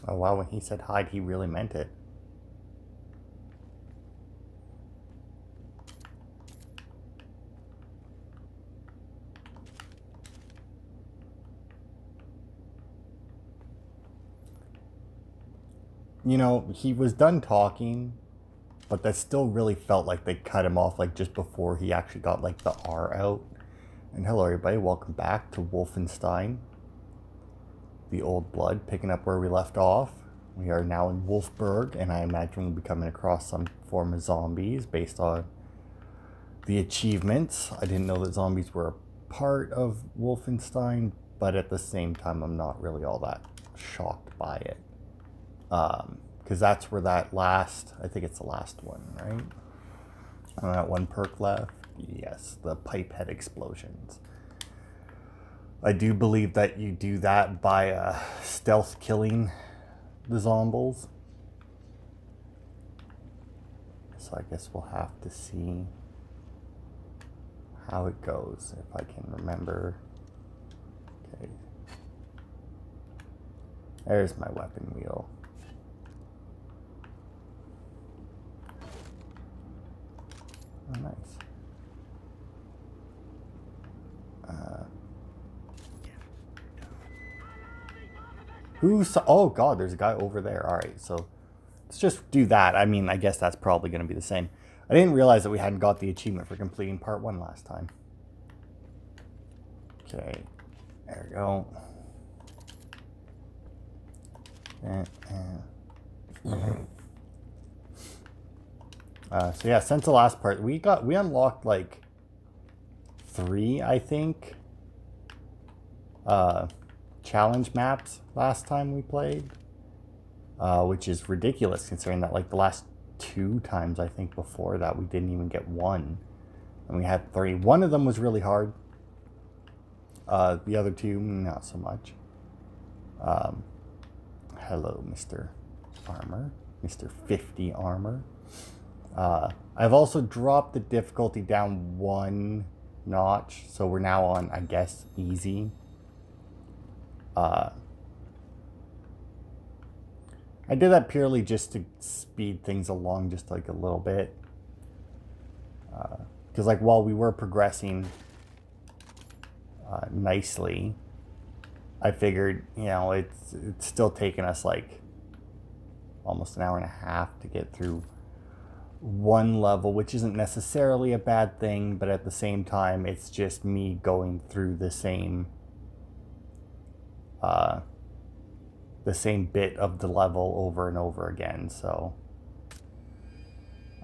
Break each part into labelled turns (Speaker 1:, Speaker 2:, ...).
Speaker 1: Oh wow, when he said hide, he really meant it. You know, he was done talking, but that still really felt like they cut him off like just before he actually got like the R out. And hello everybody, welcome back to Wolfenstein. The Old Blood, picking up where we left off. We are now in Wulfburg, and I imagine we'll be coming across some form of zombies based on the achievements. I didn't know that zombies were a part of Wolfenstein, but at the same time, I'm not really all that shocked by it. Because that's where that last, I think it's the last one, right? That one perk left. Yes, the pipe head explosions. I do believe that you do that by stealth killing the zombies. So I guess we'll have to see how it goes, if I can remember. Okay. There's my weapon wheel. Oh, nice. Oh god, there's a guy over there. Alright, so let's just do that. I mean, I guess that's probably going to be the same. I didn't realize that we hadn't got the achievement for completing part 1 last time. Okay, there we go. So yeah, since the last part, we unlocked like 3, I think, challenge maps last time we played, which is ridiculous considering that like the last 2 times I think before that we didn't even get 1, and we had 3. One of them was really hard. The other 2 not so much. Hello, Mr. Armor, Mr. 50 Armor. I've also dropped the difficulty down 1 notch, so we're now on, I guess, easy. I did that purely just to speed things along just like a little bit. Because like while we were progressing nicely, I figured, you know, it's still taking us like almost an hour and a half to get through 1 level, which isn't necessarily a bad thing, but at the same time, it's just me going through the same bit of the level over and over again. So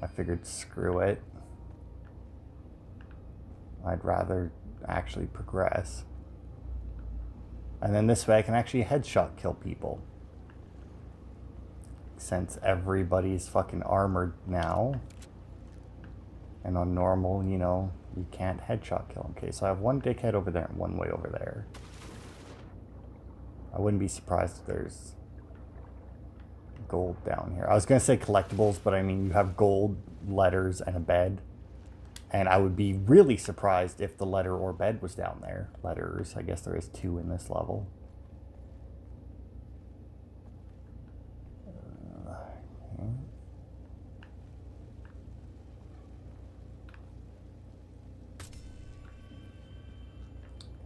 Speaker 1: I figured, screw it. I'd rather actually progress. And then this way I can actually headshot kill people. Since everybody's fucking armored now. And on normal, you know, you can't headshot kill them. Okay, so I have 1 dickhead over there and 1 way over there. I wouldn't be surprised if there's gold down here. I was going to say collectibles, but I mean, you have gold, letters, and a bed. And I would be really surprised if the letter or bed was down there. Letters, I guess there is 2 in this level.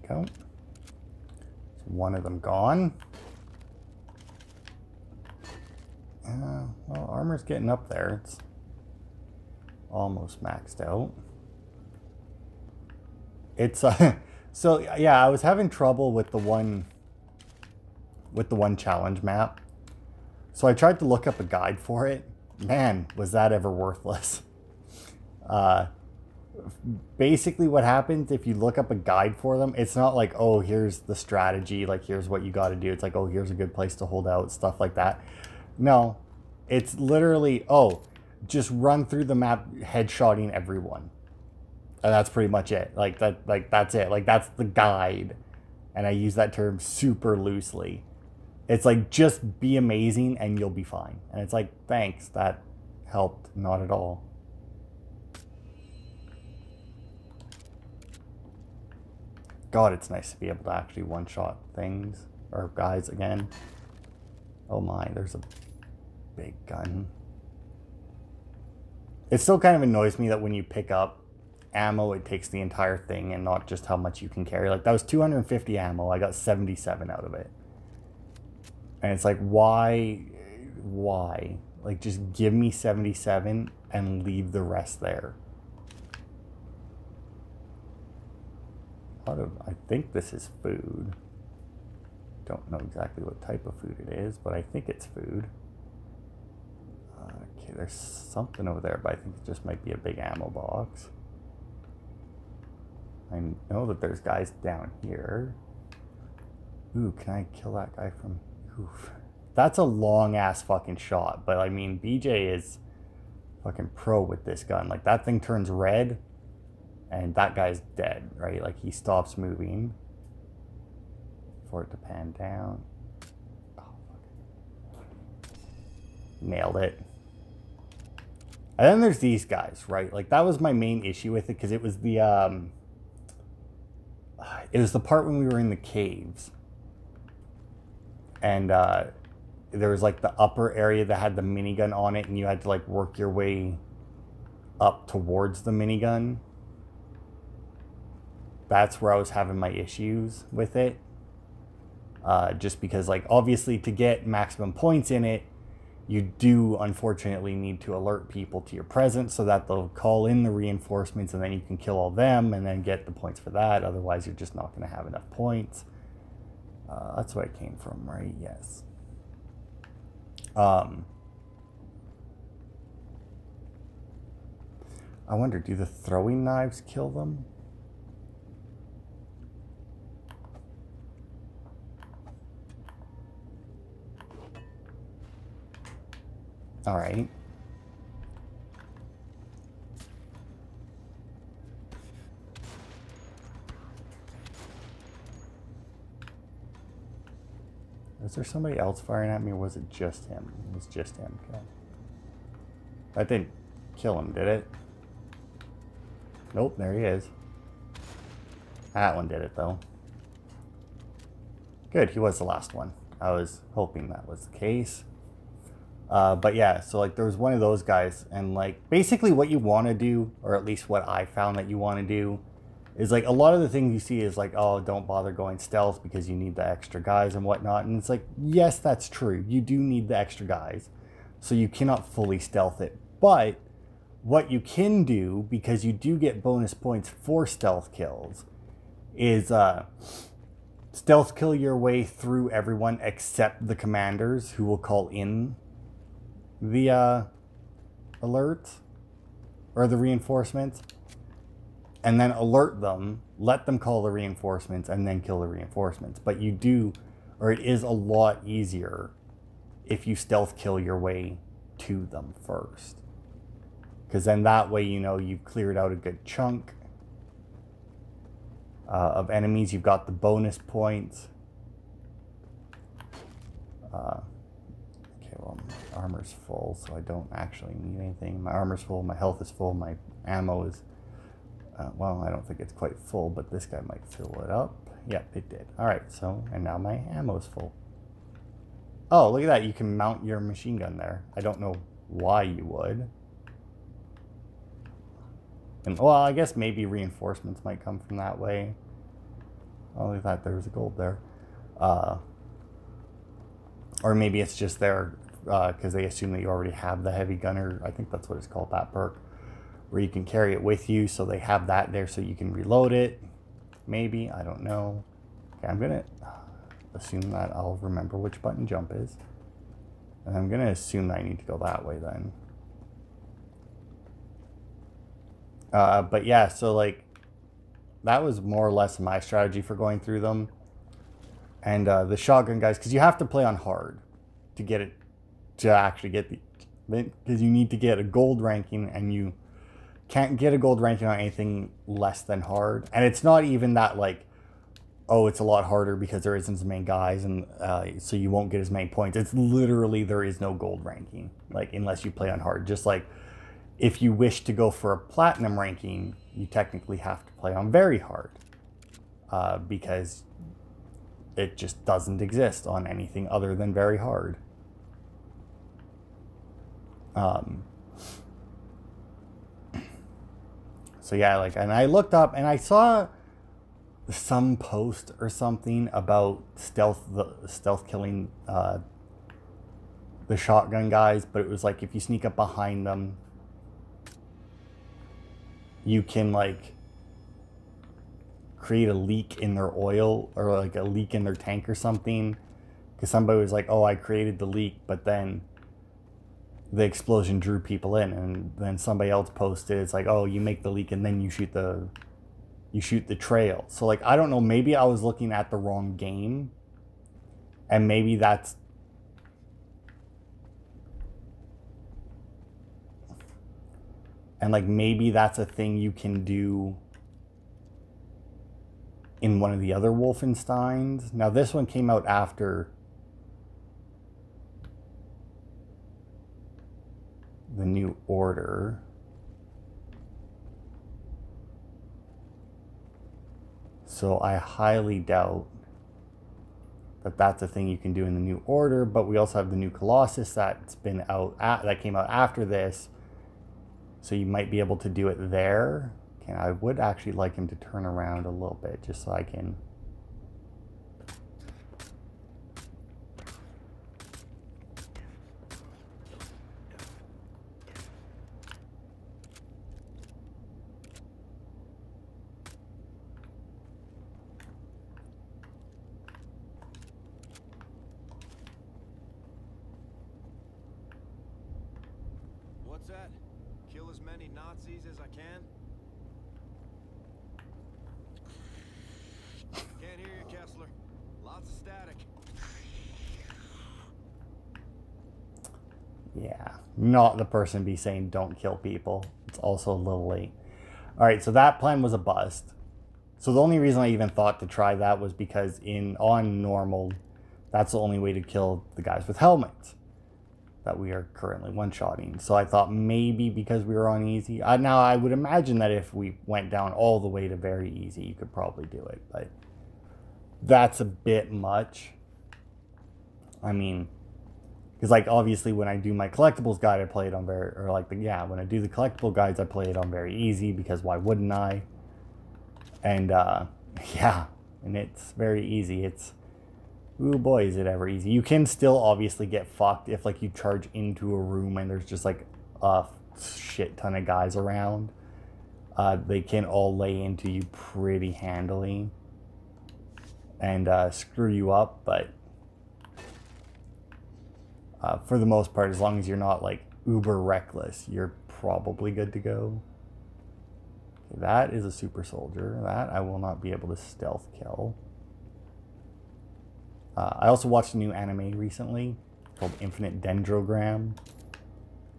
Speaker 1: Go. So 1 of them gone. Well, armor's getting up there. It's almost maxed out. It's so yeah, I was having trouble with the one challenge map. So I tried to look up a guide for it. Man, was that ever worthless. Basically what happens if you look up a guide for them, it's not like, oh, here's the strategy, like here's what you got to do. It's like, oh, here's a good place to hold out, stuff like that. No, it's literally, oh, just run through the map headshotting everyone. And that's pretty much it. Like that's it. Like that's the guide. And I use that term super loosely. It's like, just be amazing and you'll be fine. And it's like, thanks, that helped, not at all. God, it's nice to be able to actually one-shot things, or guys again. Oh my, there's a big gun. It still kind of annoys me that when you pick up ammo, it takes the entire thing and not just how much you can carry. Like, that was 250 ammo. I got 77 out of it. And it's like, why? Like, just give me 77 and leave the rest there. I think this is food. Don't know exactly what type of food it is, but I think it's food. Okay, there's something over there, but I think it just might be a big ammo box. I know that there's guys down here. Ooh, can I kill that guy from... Oof. That's a long-ass fucking shot, but I mean, BJ is fucking pro with this gun. Like, that thing turns red, and that guy's dead, right? Like, he stops moving for it to pan down. Oh, fuck. Nailed it. And then there's these guys, right? Like, that was my main issue with it, because it was the part when we were in the caves. And there was like the upper area that had the minigun on it, and you had to like work your way up towards the minigun. That's where I was having my issues with it. Just because, like, obviously to get maximum points in it, you do unfortunately need to alert people to your presence so that they'll call in the reinforcements, and then you can kill all them and then get the points for that. Otherwise, you're just not going to have enough points. That's where I came from, right? Yes. I wonder, do the throwing knives kill them? All right. Was there somebody else firing at me, or was it just him? It was just him. Okay. That didn't kill him, did it? Nope, there he is. That one did it, though. Good, he was the last one. I was hoping that was the case. But yeah, so like there was one of those guys, and like basically what you want to do, or at least what I found that you want to do, is like a lot of the things you see is like, oh, don't bother going stealth because you need the extra guys and whatnot. And it's like, yes, that's true. You do need the extra guys. So you cannot fully stealth it. But what you can do, because you do get bonus points for stealth kills, is stealth kill your way through everyone except the commanders, who will call in the alerts or the reinforcements. And then alert them, let them call the reinforcements, and then kill the reinforcements. But you do, or it is a lot easier if you stealth kill your way to them first. Because then that way, you know, you've cleared out a good chunk of enemies. You've got the bonus points. Okay, well, my armor's full, so I don't actually need anything. My armor's full, my health is full, my ammo is... well, I don't think it's quite full, but this guy might fill it up. Yep, it did. All right, so, and now my ammo's full. Oh, look at that. You can mount your machine gun there. I don't know why you would. And, well, I guess maybe reinforcements might come from that way. Oh, look at that. There's a gold there. Or maybe it's just there because they assume that you already have the heavy gunner. I think that's what it's called, that perk. Where you can carry it with you, so they have that there so you can reload it. Maybe, I don't know. Okay, I'm gonna assume that I'll remember which button jump is. And I'm gonna assume that I need to go that way then. But yeah, so like, that was more or less my strategy for going through them. And the shotgun guys, because you have to play on hard to get it, to actually get the, because you need to get a gold ranking, and you can't get a gold ranking on anything less than hard. And it's not even that like oh, it's a lot harder because there isn't as many guys, and so you won't get as many points. It's literally, there is no gold ranking, like, unless you play on hard. Just like if you wish to go for a platinum ranking, you technically have to play on very hard, because it just doesn't exist on anything other than very hard. So yeah, like, and I looked up and I saw some post or something about stealth killing the shotgun guys, but it was like if you sneak up behind them, you can like create a leak in their oil, or like a leak in their tank or something, because somebody was like, oh, I created the leak, but then the explosion drew people in, and then somebody else posted, it's like, oh, you make the leak and then you shoot the trail. So like, I don't know, maybe I was looking at the wrong game, and maybe that's, and like maybe that's a thing you can do in one of the other Wolfensteins. Now this one came out after the New Order. So I highly doubt that that's a thing you can do in the New Order, but we also have the new Colossus that's been out, that came out after this. So you might be able to do it there. Okay, I would actually like him to turn around a little bit just so I can.
Speaker 2: What's that? Kill as many Nazis as I can? Can't hear you, Kessler. Lots of static.
Speaker 1: Yeah, not the person to be saying don't kill people. It's also a little late. All right, so that plan was a bust. So the only reason I even thought to try that was because on normal, that's the only way to kill the guys with helmets that we are currently one-shotting. So I thought maybe because we were on easy. Now I would imagine that if we went down all the way to very easy, you could probably do it, but that's a bit much. I mean, because like obviously when I do my collectibles guide, I play it on very, or like when I do the collectible guides, I play it on very easy, because why wouldn't I? And yeah, and it's very easy. It's, ooh boy, is it ever easy. You can still obviously get fucked if like you charge into a room and there's just like a shit ton of guys around. They can all lay into you pretty handily and screw you up, but for the most part, as long as you're not like uber reckless, you're probably good to go. Okay, that is a super soldier. That I will not be able to stealth kill. I also watched a new anime recently called Infinite Dendrogram.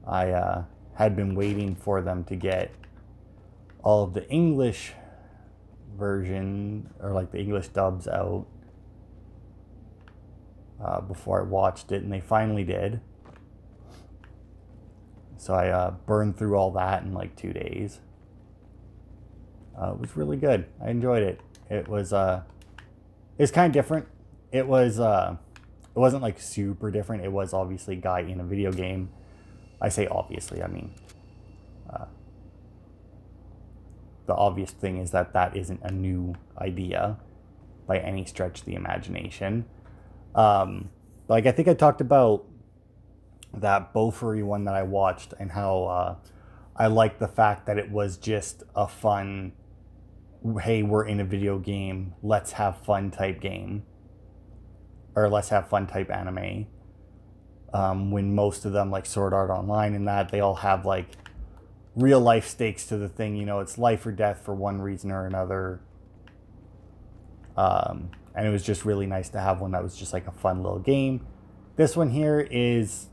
Speaker 1: I had been waiting for them to get all of the English version, or like the English dubs out before I watched it, and they finally did. So I burned through all that in like 2 days. It was really good. I enjoyed it. It was kind of different. It wasn't like super different. It was obviously a guy in a video game. I say obviously, I mean, the obvious thing is that isn't a new idea by any stretch of the imagination. Like I think I talked about that Beaufry one that I watched, and how I liked the fact that it was just a fun, hey, we're in a video game, let's have fun type game. Or let's have fun type anime. When most of them, like Sword Art Online and that, they all have like real life stakes to the thing. You know, it's life or death for one reason or another. And it was just really nice to have one that was just like a fun little game. This one here is,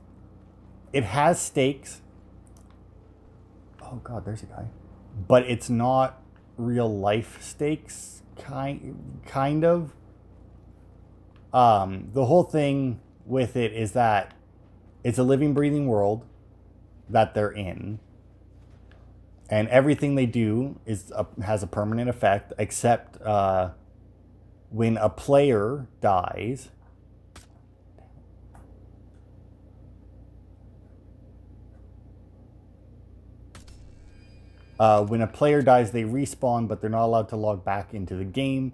Speaker 1: it has stakes. Oh God, there's a guy. But it's not real life stakes. kind of. The whole thing with it is that it's a living, breathing world that they're in. And everything they do has a permanent effect, except when a player dies. When a player dies, they respawn, but they're not allowed to log back into the game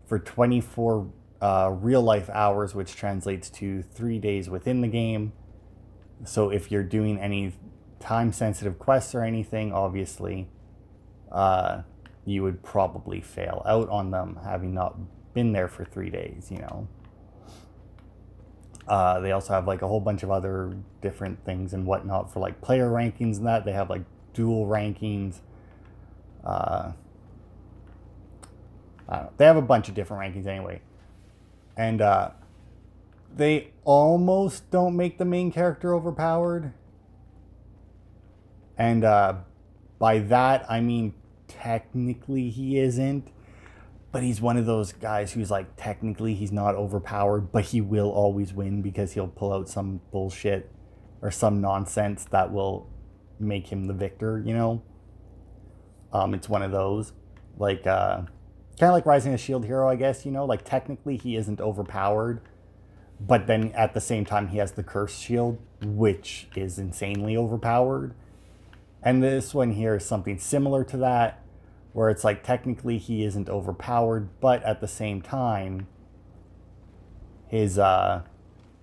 Speaker 1: for 24 real-life hours, which translates to 3 days within the game. So if you're doing any time-sensitive quests or anything, obviously, you would probably fail out on them, having not been there for 3 days, you know. They also have like a whole bunch of other different things and whatnot for like player rankings and that. They have like dual rankings. I don't know. They have a bunch of different rankings anyway. And they almost don't make the main character overpowered. And by that, I mean technically he isn't. But he's one of those guys who's like, technically he's not overpowered, but he will always win because he'll pull out some bullshit or some nonsense that will make him the victor, you know? It's one of those. Like, kind of like Rising a Shield Hero, I guess, you know? Like, technically he isn't overpowered, but then at the same time he has the Cursed Shield, which is insanely overpowered. And this one here is something similar to that, where it's like technically he isn't overpowered, but at the same time, his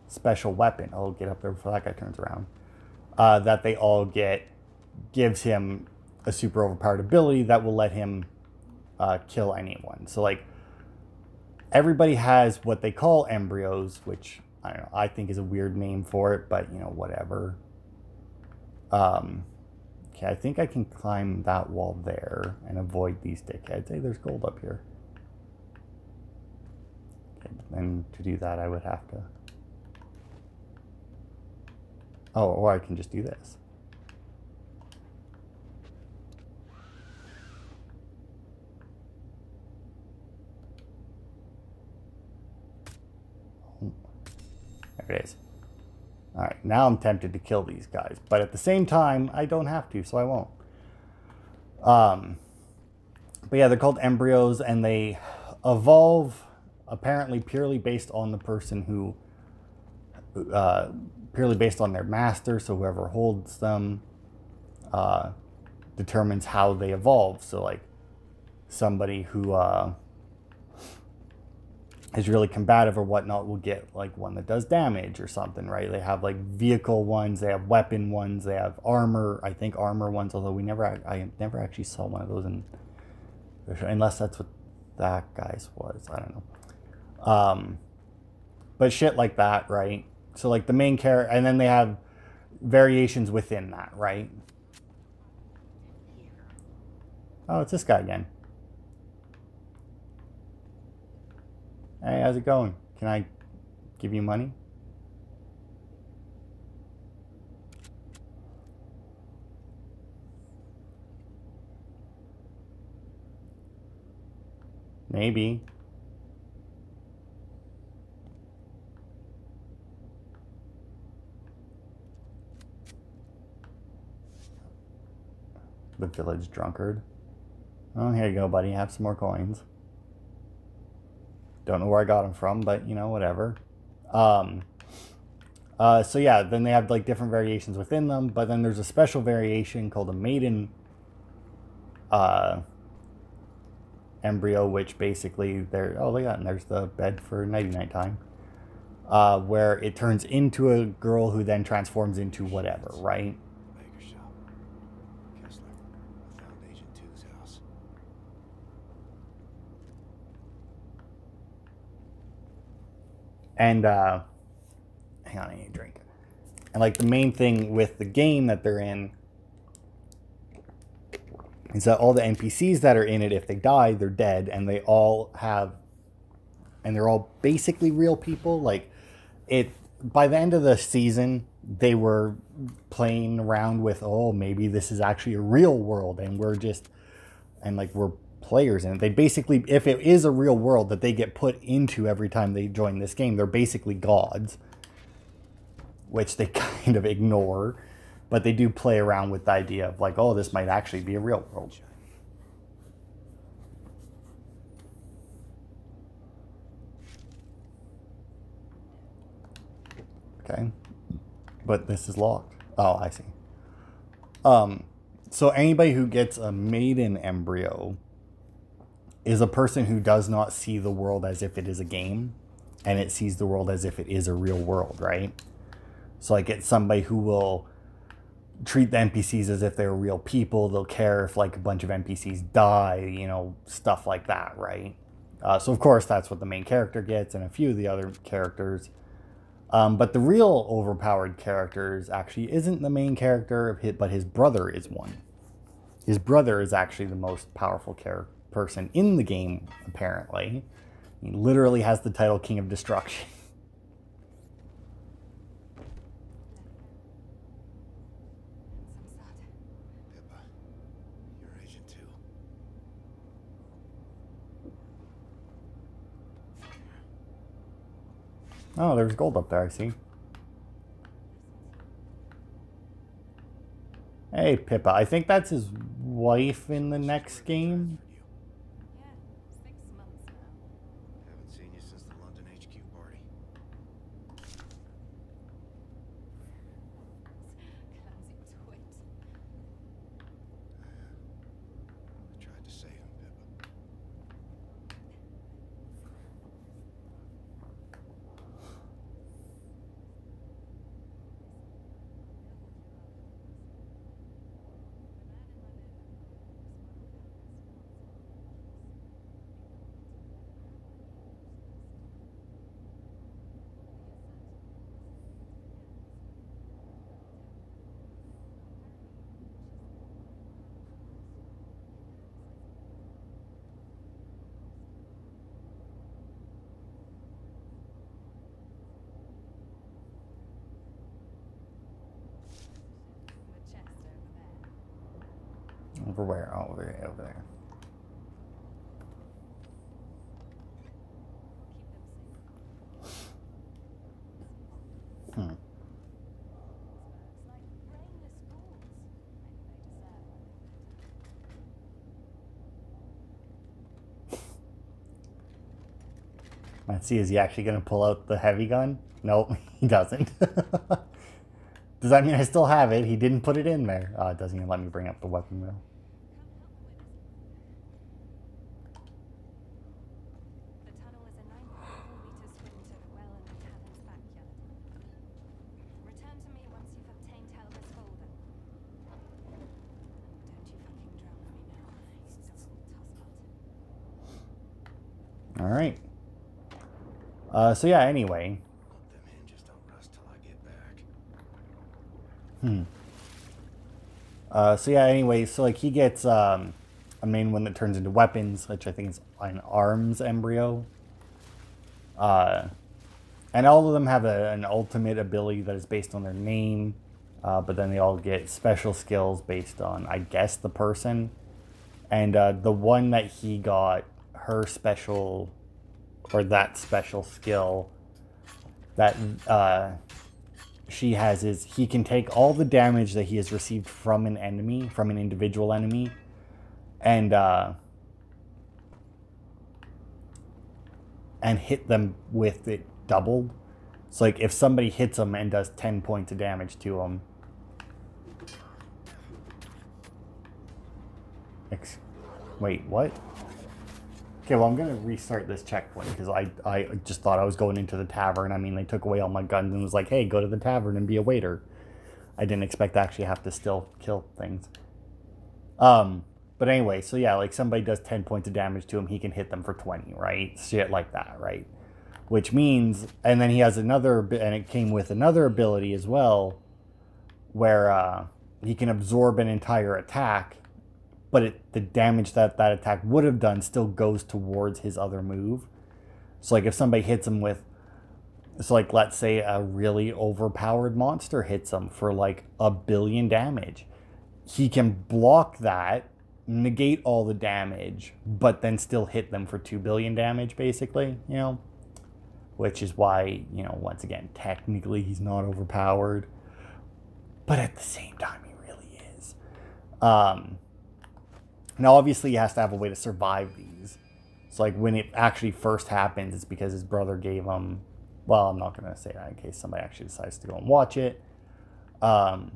Speaker 1: special weapon, I'll get up there before that guy turns around, that they all get, gives him a super overpowered ability that will let him kill anyone. So like, everybody has what they call embryos, which I don't know, I think is a weird name for it, but you know, whatever. Okay, I think I can climb that wall there and avoid these dickheads. Hey, there's gold up here. Okay, and to do that, I would have to... Oh, or I can just do this. There it is. All right, now I'm tempted to kill these guys, but at the same time, I don't have to, so I won't. But yeah, they're called embryos, and they evolve apparently purely based on the person who, purely based on their master. So whoever holds them determines how they evolve. So like somebody who is really combative or whatnot will get like one that does damage or something, right? They have like vehicle ones, they have weapon ones, they have armor, I think armor ones, although I never actually saw one of those in, unless that's what that guy's was, I don't know. But shit like that, right? So like the main character, and then they have variations within that, right? Oh, it's this guy again. Hey, how's it going? Can I give you money? Maybe. The village drunkard. Oh, here you go, buddy. Have some more coins. Don't know where I got them from, but, you know, whatever. So, yeah, then they have, like, different variations within them. But then there's a special variation called a maiden embryo, which basically they're... Oh, look at that. And there's the bed for nighty-night time. Where it turns into a girl who then transforms into whatever, right? And, hang on, I need a drink. And, like, the main thing with the game that they're in is that all the NPCs that are in it, if they die, they're dead. And they all have, and they're all basically real people. Like, by the end of the season, they were playing around with, oh, maybe this is actually a real world. And we're just, and, like, we're players in it. They basically, if it is a real world that they get put into every time they join this game, they're basically gods, which they kind of ignore, but they do play around with the idea of like, oh, this might actually be a real world. Okay, but this is locked. Oh, I see. So anybody who gets a maiden embryo is a person who does not see the world as if it is a game, and it sees the world as if it is a real world, right? So like it's somebody who will treat the NPCs as if they're real people. They'll care if like a bunch of NPCs die, you know, stuff like that, right? So of course that's what the main character gets and a few of the other characters. But the real overpowered characters actually isn't the main character, but his brother is one. His brother is actually the most powerful person in the game, apparently. He literally has the title King of Destruction.
Speaker 2: Pippa, you're Agent 2.
Speaker 1: Oh, there's gold up there, I see. Hey, Pippa, I think that's his wife in the next game.
Speaker 3: Yeah, 6 months now.
Speaker 2: Haven't seen you since the London HQ party.
Speaker 3: Clumsy twit.
Speaker 2: I tried to save him, Pippa.
Speaker 3: The chest over there.
Speaker 1: Over where? Oh, over there.
Speaker 3: Keep them safe.
Speaker 1: Hmm.
Speaker 3: It's like brainless fools. Maybe they deserve what they
Speaker 1: Let's see, is he actually going to pull out the heavy gun? Nope, he doesn't. Does that mean I still have it? He didn't put it in there. It doesn't even let me bring up the weapon though.
Speaker 3: The tunnel is a 9.4-meter swim to the well in the tavern's backyard. Return to me once you've obtained Helga's folder. Don't you fucking drown me now, you double tosspot.
Speaker 1: Alright. So yeah, anyway.
Speaker 2: Hope them hinges don't rust till I get back.
Speaker 1: So yeah, anyway, so like he gets a main one that turns into weapons, which I think is an arms embryo. And all of them have an ultimate ability that is based on their name, but then they all get special skills based on, I guess, the person. And the one that he got, her special, or that special skill that she has is he can take all the damage that he has received from an enemy, from an individual enemy, and hit them with it doubled. So like if somebody hits him and does 10 points of damage to him. Wait, what? Okay, well, I'm going to restart this checkpoint because I just thought I was going into the tavern. I mean, they took away all my guns and was like, hey, go to the tavern and be a waiter. I didn't expect to actually have to still kill things. But anyway, so yeah, like somebody does 10 points of damage to him, he can hit them for 20, right? Shit like that, right? Which means, and then he has another, and it came with another ability as well, where he can absorb an entire attack, but the damage that attack would have done still goes towards his other move. So like if somebody hits him with, so like let's say a really overpowered monster hits him for like 1 billion damage, he can block that negate all the damage, but then still hit them for 2 billion damage, basically, you know? Which is why, you know, once again, technically he's not overpowered. But at the same time, he really is. Now, obviously, he has to have a way to survive these. So, like, when it actually first happens, it's because his brother gave him... Well, I'm not going to say that in case somebody actually decides to go and watch it. But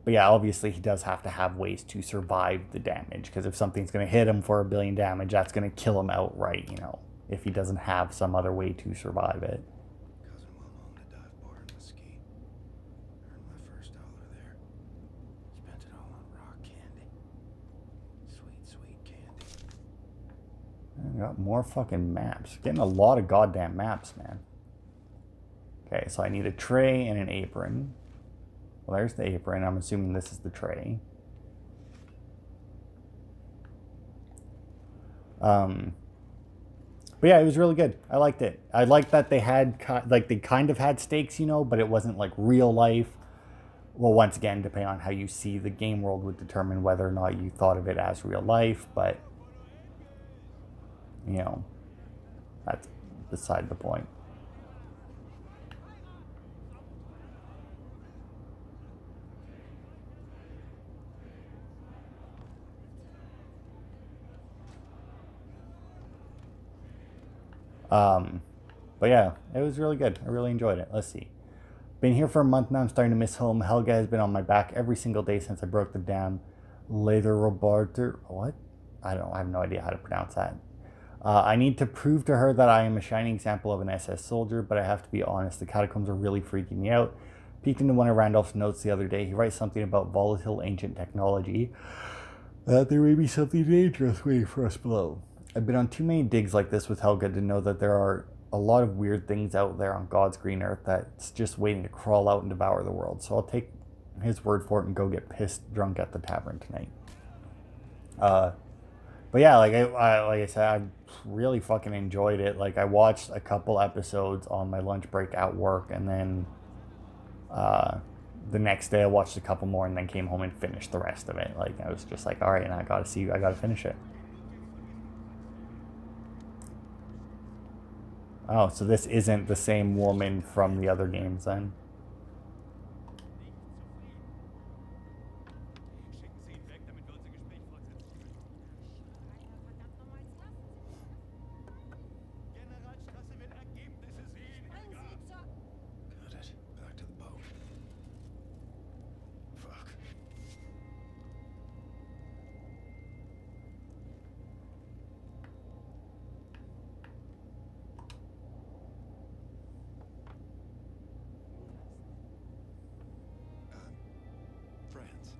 Speaker 1: yeah, obviously, he does have to have ways to survive the damage. Because if something's going to hit him for 1 billion damage, that's going to kill him outright, you know. If he doesn't have some other way to survive it.
Speaker 2: Cousin Will owned a dive bar in Mesquite. Earned my first dollar there. Spent it all on rock candy. Sweet, sweet candy.
Speaker 1: I got more fucking maps. Getting a lot of goddamn maps, man. Okay, so I need a tray and an apron. Well, there's the apron. I'm assuming this is the tray. But yeah, it was really good. I liked it. I liked that they had, like, they kind of had stakes, you know, but it wasn't like real life. Well, once again, depending on how you see the game world would determine whether or not you thought of it as real life, but, you know, that's beside the point. But yeah, it was really good. I really enjoyed it. Let's see. Been here for a month now. I'm starting to miss home. Helga has been on my back every single day since I broke the dam. Later, Roberto. What? I don't know. I have no idea how to pronounce that. I need to prove to her that I am a shining example of an SS soldier, but I have to be honest. The catacombs are really freaking me out. Peeked into one of Randolph's notes the other day. He writes something about volatile ancient technology. That there may be something dangerous waiting for us below. I've been on too many digs like this with Helga to know that there are a lot of weird things out there on God's green earth that's just waiting to crawl out and devour the world. So I'll take his word for it and go get pissed drunk at the tavern tonight. But yeah, like I said, I really fucking enjoyed it. Like, I watched a couple episodes on my lunch break at work, and then the next day I watched a couple more, and then came home and finished the rest of it. Like, I was just like, all right, and I gotta finish it. Oh, so this isn't the same woman from the other games then?
Speaker 2: Got it. Back to the boat. Fuck. Friends.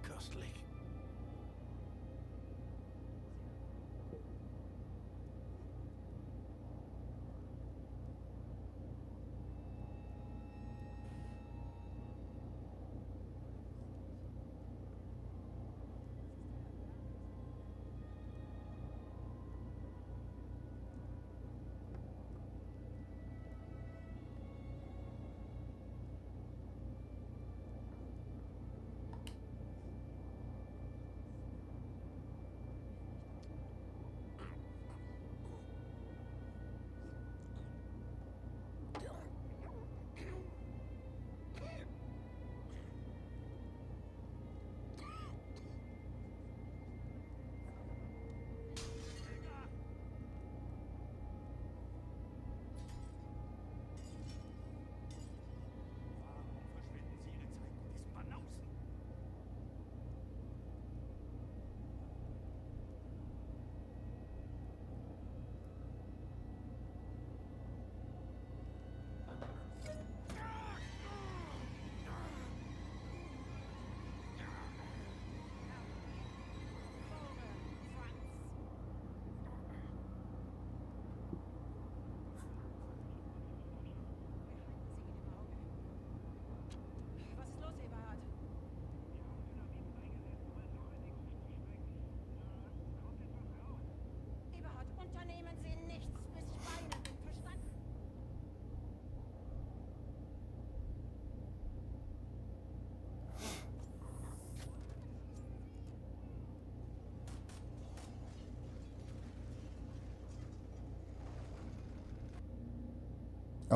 Speaker 2: Costly.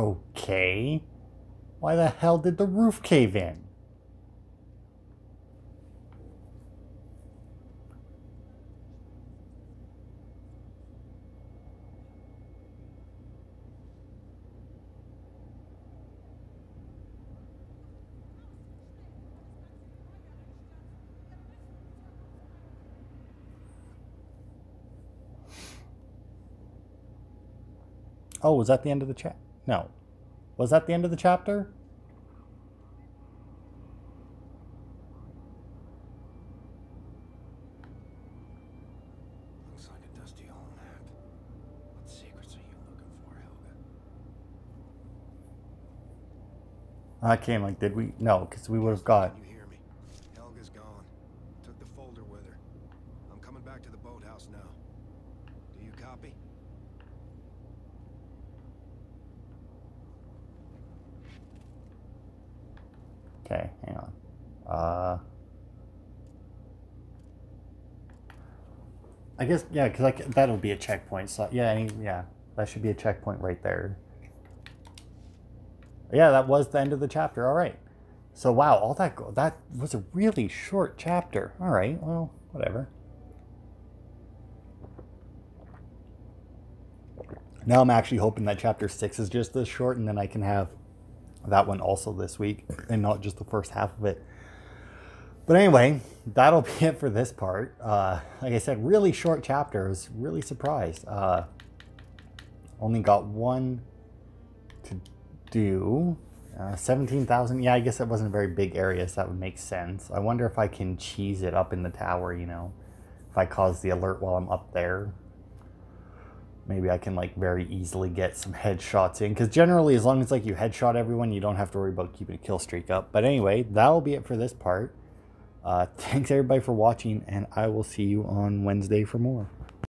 Speaker 1: Okay. Why the hell did the roof cave in? Oh, was that the end of the chat? No. Was that the end of the chapter?
Speaker 2: Looks like a dusty almanac. What secrets are you looking for, Helga?
Speaker 1: I came like, did we? No, because we would have got...
Speaker 2: Can you hear me? Helga's gone. Took the folder with her. I'm coming back to the boathouse now. Do you copy?
Speaker 1: Okay, hang on. I guess, yeah, because that'll be a checkpoint. So, yeah, yeah, that should be a checkpoint right there. Yeah, that was the end of the chapter. All right. So, wow, all that was a really short chapter. All right, well, whatever. Now I'm actually hoping that chapter 6 is just this short, and then I can have that one also this week, and not just the first half of it. But anyway, that'll be it for this part. Like I said, really short chapter. I was really surprised. Only got one to do. 17,000. Yeah, I guess that wasn't a very big area, so that would make sense. I wonder if I can cheese it up in the tower, you know. If I cause the alert while I'm up there. Maybe I can like very easily get some headshots in. Because generally, as long as like you headshot everyone, you don't have to worry about keeping a kill streak up. But anyway, that'll be it for this part. Thanks everybody for watching, and I will see you on Wednesday for more.